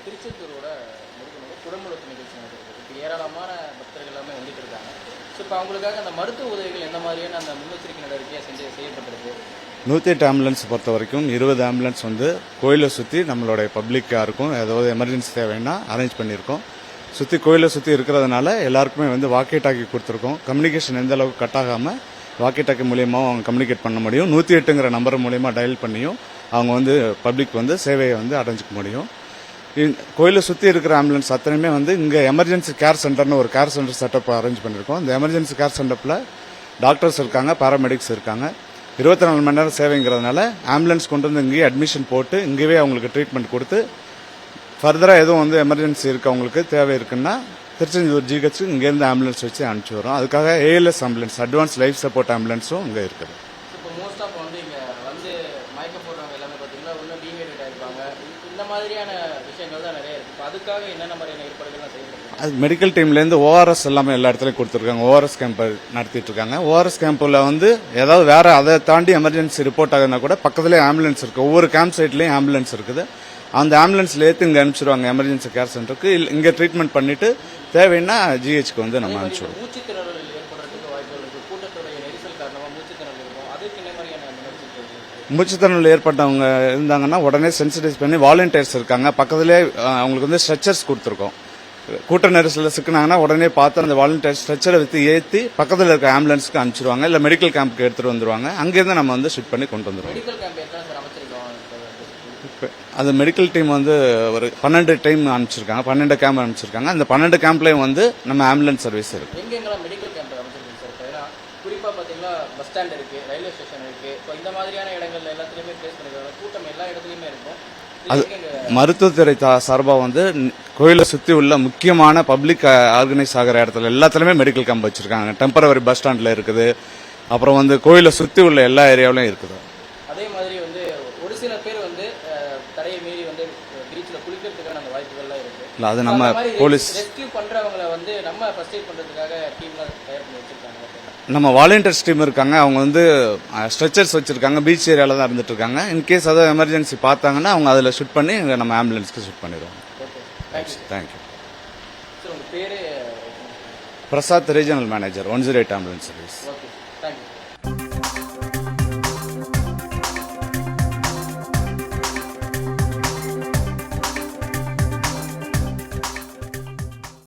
திருச்செந்தூரோட முருகனோட குடமுழுக்கு நிகழ்ச்சி நடக்குது. இப்போ ஏராளமான பக்தர்கள் எல்லாமே வந்துட்டு இருக்காங்க. ஸோ இப்போ அவங்களுக்காக அந்த மருத்துவ உதவிகள் எந்த மாதிரியான அந்த முன்னெச்சரிக்கை நடவடிக்கையாக செய்யப்பட்டிருக்கு? 108 ஆம்புலன்ஸ் பொறுத்த வரைக்கும் 20 ஆம்புலன்ஸ் வந்து கோயிலை சுற்றி நம்மளுடைய பப்ளிக்காக இருக்கும். ஏதாவது எமர்ஜென்சி தேவைன்னா அரேஞ்ச் பண்ணியிருக்கோம். சுற்றி கோயிலை சுற்றி இருக்கிறதுனால எல்லாருக்குமே வந்து வாக்கி டாக்கி கொடுத்துருக்கோம். கம்யூனிகேஷன் எந்த அளவுக்கு கட் ஆகாமல் வாக்கி டாக்கி மூலியமாக அவங்க கம்யூனிகேட் பண்ண முடியும். 108ங்கிற நம்பர் மூலியமாக டயல் பண்ணியும் அவங்க வந்து பப்ளிக் வந்து சேவையை வந்து அடைஞ்சிக்க முடியும். கோயிலை சுற்றி இருக்கிற ஆம்புலன்ஸ் அத்தனையுமே வந்து இங்கே எமர்ஜென்சி கேர் சென்டர்னு ஒரு கேர் சென்டர் செட்டப் அரேஞ்ச் பண்ணியிருக்கோம். இந்த எமர்ஜென்சி கேர் சென்டரில் டாக்டர்ஸ் இருக்காங்க, பாராமெடிக்ஸ் இருக்காங்க. 24 மணி நேரம் சேவைங்கிறதுனால ஆம்புலன்ஸ் கொண்டு வந்து இங்கேயே அட்மிஷன் போட்டு இங்கேயே அவங்களுக்கு ட்ரீட்மெண்ட் கொடுத்து ஃபர்தராக எதுவும் வந்து எமர்ஜென்சி இருக்குது அவங்களுக்கு தேவை இருக்குன்னா திருச்செந்தூர் ஜிஹெச் இங்கேருந்து ஆம்புலன்ஸ் வச்சு அனுப்பிச்சி வரோம். அதுக்காக ALS ambulance, advance life support ஆம்புலன்ஸும் இங்கே இருக்குது. இப்போ மோஸ்ட் ஆஃப் வந்து இங்கே வந்து மயக்க போடுறவங்க எல்லாமே பார்த்தீங்கன்னா இன்னும் டீஹைட்ரேட் ஆகிருப்பாங்க. இந்த மாதிரியான விஷயங்கள் தான் நிறைய இருக்குது. இப்போ அதுக்காக என்னென்ன மாதிரியான ஏற்பாடுகள்லாம் செய்யப்படுது? அது மெடிக்கல் டீம்லேருந்து ஓஆர்எஸ் எல்லாமே எல்லா இடத்துலையும் கொடுத்துருக்காங்க. ஓஆர்எஸ் கேம்ப் நடத்திட்டு இருக்காங்க. ஓஆர்எஸ் கேம்பில் வந்து ஏதாவது வேற அதை தாண்டி எமர்ஜென்சி ரிப்போர்ட் ஆகுதுன்னா கூட பக்கத்துலேயே ஆம்புலன்ஸ் இருக்குது. ஒவ்வொரு கேம்ப் சைட்லேயும் ஆம்புலன்ஸ் இருக்குது. அந்த ஆம்புலன்ஸ்ல ஏற்றி இங்கே அனுப்பிச்சிடுவாங்க எமர்ஜென்சி கேர் சென்டருக்கு. இங்கே ட்ரீட்மெண்ட் பண்ணிட்டு தேவைன்னா ஜிஹெச்க்கு வந்து நம்ம அனுப்பிச்சிடுவோம். மூச்சுத்திணறல் ஏற்படுறதுக்கு வாய்ப்புகள் இருக்குது. கூட்டத்துடைய நெரிசல் காரணமாக மூச்சுத்திணறல் இருக்கும். அதுக்கு என்ன மாதிரியான முன்னெச்சரிக்கை? மூச்சுத்திணறல் ஏற்பட்டவங்க இருந்தாங்கன்னா உடனே சென்சிடைஸ் பண்ணி வாலண்டியர்ஸ் இருக்காங்க. பக்கத்துலேயே அவங்களுக்கு வந்து ஸ்ட்ரெச்சர்ஸ் கொடுத்துருக்கோம். கூட்ட நெரிசலில் சிக்கினாங்கன்னா உடனே பார்த்து அந்த வாலண்டியர் ஸ்ட்ரெச்சரை வித்து ஏற்றி பக்கத்தில் இருக்க ஆம்புலன்ஸ்க்கு அனுப்பிச்சிடுவாங்க. இல்லை மெடிக்கல் கேம்புக்கு எடுத்துகிட்டு வந்துருவாங்க. அங்கேருந்து நம்ம வந்து ஷிஃப்ட் பண்ணி கொண்டு வந்துடுவோம். மெடிக்கல் கேம்ப் எத்தனை சார் அமைச்சிருக்கோம்? அது மெடிக்கல் டீம் வந்து ஒரு 12 டைம் அனுப்பிச்சிருக்காங்க. 12 கேம்ப் அனுப்பிச்சிருக்காங்க. அந்த 12 கேம்ப்லேயும் வந்து நம்ம ஆம்புலன்ஸ் சர்வீஸ் இருக்கு. எங்கெங்கெல்லாம் மெடிக்கல் கேம்ப் அமைச்சிருக்கு சார்? ஏன்னா குறிப்பாக பார்த்தீங்கன்னா பஸ் ஸ்டாண்ட் இருக்குது, ரயில்வே ஸ்டேஷன் இருக்குது. இப்போ இந்த மாதிரியான இடங்கள்ல எல்லாத்துலேயுமே பிளேஸ் பண்ணிருக்காங்க. கூட்டம் எல்லா இடத்துலையுமே இருக்கும். அது மருத்துவத்துறை சார்பாக வந்து கோயிலை சுற்றி உள்ள முக்கியமான பப்ளிக் ஆர்கனைஸ் ஆகிற இடத்துல எல்லாத்துலேயுமே மெடிக்கல் கேம்ப் வச்சிருக்காங்க. டெம்பரவரி பஸ் ஸ்டாண்டில் இருக்குது. அப்புறம் வந்து கோயிலை சுற்றி உள்ள எல்லா ஏரியாவிலும் இருக்குது. அதே மாதிரி வந்து ஒரு சில பேர் வந்து தடையை மீறி வந்து பீச்சில் குளிக்கிறதுக்கான அந்த வாய்ப்புகள்லாம் இருக்கு. இல்லை, அது நம்ம போலீஸ் ரெஸ்கியூ பண்றவங்களை வந்து நம்ம ஃபர்ஸ்ட் எய்ட் பண்றதுக்காக டீம்லாம் தயார் பண்ணி வச்சிருக்காங்க. நம்ம வாலண்டியர்ஸ் டீம் இருக்காங்க. அவங்க வந்து ஸ்ட்ரெச்சர்ஸ் வச்சிருக்காங்க. பீச் ஏரியாவில் தான் இருந்துட்டு இருக்காங்க. இன்கேஸ் ஏதாவது எமர்ஜென்சி பார்த்தாங்கன்னா அவங்க அதில் ஷூட் பண்ணி நம்ம ஆம்புலன்ஸ்க்கு ஷூட் பண்ணிடுவோம். தேங்க்யூ. சார் உங்கள் பேர்? Prasad, regional manager, 108 ambulance service. Okay, thank you.